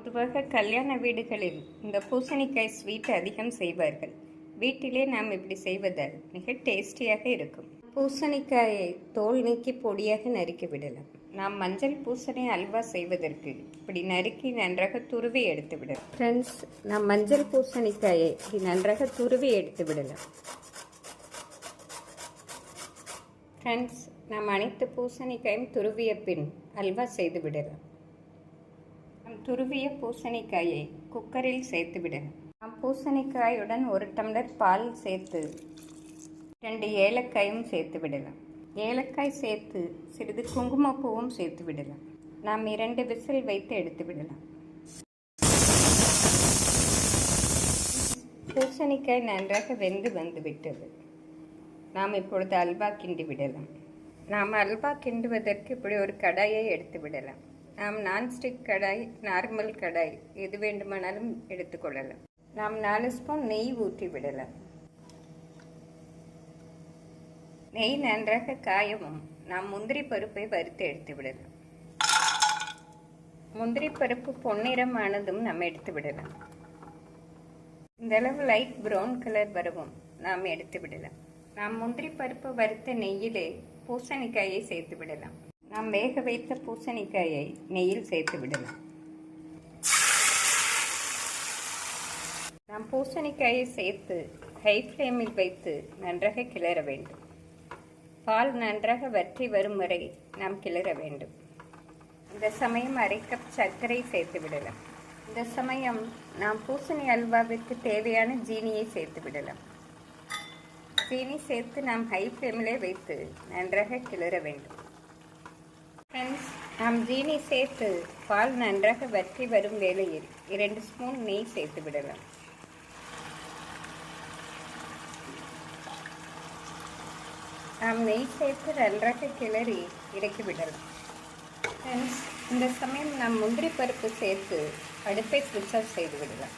பொதுவாக கல்யாண வீடுகளில் இந்த பூசணிக்காய் ஸ்வீட் அதிகம் செய்வார்கள். வீட்டிலே நாம் இப்படி செய்வதால் மிக டேஸ்டியாக இருக்கும். பூசணிக்காயை தோல் நீக்கி பொடியாக நறுக்கி விடலாம். நாம் மஞ்சள் பூசணி அல்வா செய்வதற்கு இப்படி நறுக்கி நன்றாக துருவி எடுத்து விடலாம். ஃப்ரெண்ட்ஸ், நாம் மஞ்சள் பூசணிக்காயை நன்றாக துருவி எடுத்து விடலாம். ஃப்ரெண்ட்ஸ், நாம் அனைத்து பூசணிக்காயும் துருவிய பின் அல்வா செய்து விடலாம். துருவிய பூசணிக்காயை குக்கரில் சேர்த்து விடலாம். நாம் பூசணிக்காயுடன் 1 டம்ளர் பால் சேர்த்து 2 ஏலக்காயும் சேர்த்து விடலாம். ஏலக்காய் சேர்த்து சிறிது குங்குமப்பூவும் சேர்த்து விடலாம். நாம் 2 விசில் வைத்து எடுத்து விடலாம். பூசணிக்காய் நன்றாக வெந்து வந்துவிட்டது. நாம் இப்பொழுது அல்வா கிண்டி விடலாம். நாம் அல்வா கிண்டுவதற்கு இப்படி ஒரு கடாயை எடுத்து விடலாம். நாம் நான்ஸ்டிக் கடாய், நார்மல் கடாய் எது வேண்டுமானாலும் எடுத்துக்கொள்ளலாம். நாம் 4 ஸ்பூன் நெய் ஊற்றி விடலாம். நெய் நன்றாக காயவும் நாம் முந்திரி பருப்பை வறுத்து எடுத்து விடலாம். முந்திரி பருப்பு பொன்னிறம் ஆனதும் நாம் எடுத்து விடலாம். இந்த அளவு லைட் ப்ரௌன் கலர் வரவும் நாம் எடுத்து விடலாம். நாம் முந்திரி பருப்பு வறுத்த நெய்யிலே பூசணிக்காயை சேர்த்து விடலாம். நாம் வேக வைத்த பூசணிக்காயை நெய்யில் சேர்த்து விடலாம். நாம் பூசணிக்காயை சேர்த்து ஹை ஃப்ளேமில் வைத்து நன்றாக கிளற வேண்டும். பால் நன்றாக வற்றி வரும் வரை நாம் கிளற வேண்டும். இந்த சமயம் 1/2 கப் சர்க்கரை சேர்த்து விடலாம். இந்த சமயம் நாம் பூசணி அல்வாவிற்கு தேவையான ஜீனியை சேர்த்து விடலாம். ஜீனி சேர்த்து நாம் ஹை ஃப்ளேமிலே வைத்து நன்றாக கிளற வேண்டும். ஃப்ரெண்ட்ஸ், நாம் ஜீனி சேர்த்து பால் நன்றாக வற்றி வரும் வேளையில் 2 ஸ்பூன் நெய் சேர்த்து விடலாம். நாம் நெய் சேர்த்து நன்றாக கிளறி இறக்கி விடலாம். ஃப்ரெண்ட்ஸ், இந்த சமயம் நாம் முந்திரி பருப்பு சேர்த்து அடுப்பை ஸ்விட்ச் ஆஃப் செய்து விடலாம்.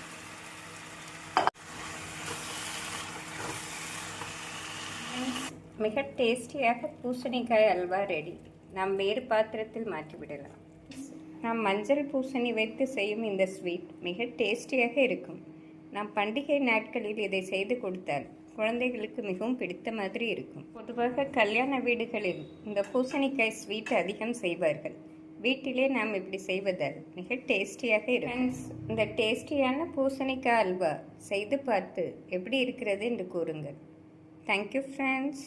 மிக டேஸ்டியாக பூசணிக்காய் அல்வா ரெடி. நாம் வேறு பாத்திரத்தில் மாற்றிவிடலாம். நாம் மஞ்சள் பூசணி வைத்து செய்யும் இந்த ஸ்வீட் மிக டேஸ்டியாக இருக்கும். நாம் பண்டிகை நாட்களில் இதை செய்து கொடுத்தால் குழந்தைகளுக்கு மிகவும் பிடித்த மாதிரி இருக்கும். பொதுவாக கல்யாண வீடுகளில் இந்த பூசணிக்காய் ஸ்வீட் அதிகம் செய்வார்கள். வீட்டிலே நாம் இப்படி செய்வதால் மிக டேஸ்டியாக இருக்கும். இந்த டேஸ்டியான பூசணிக்காய் அல்வா செய்து பார்த்து எப்படி இருக்கிறது என்று கூறுங்கள். Thank you friends.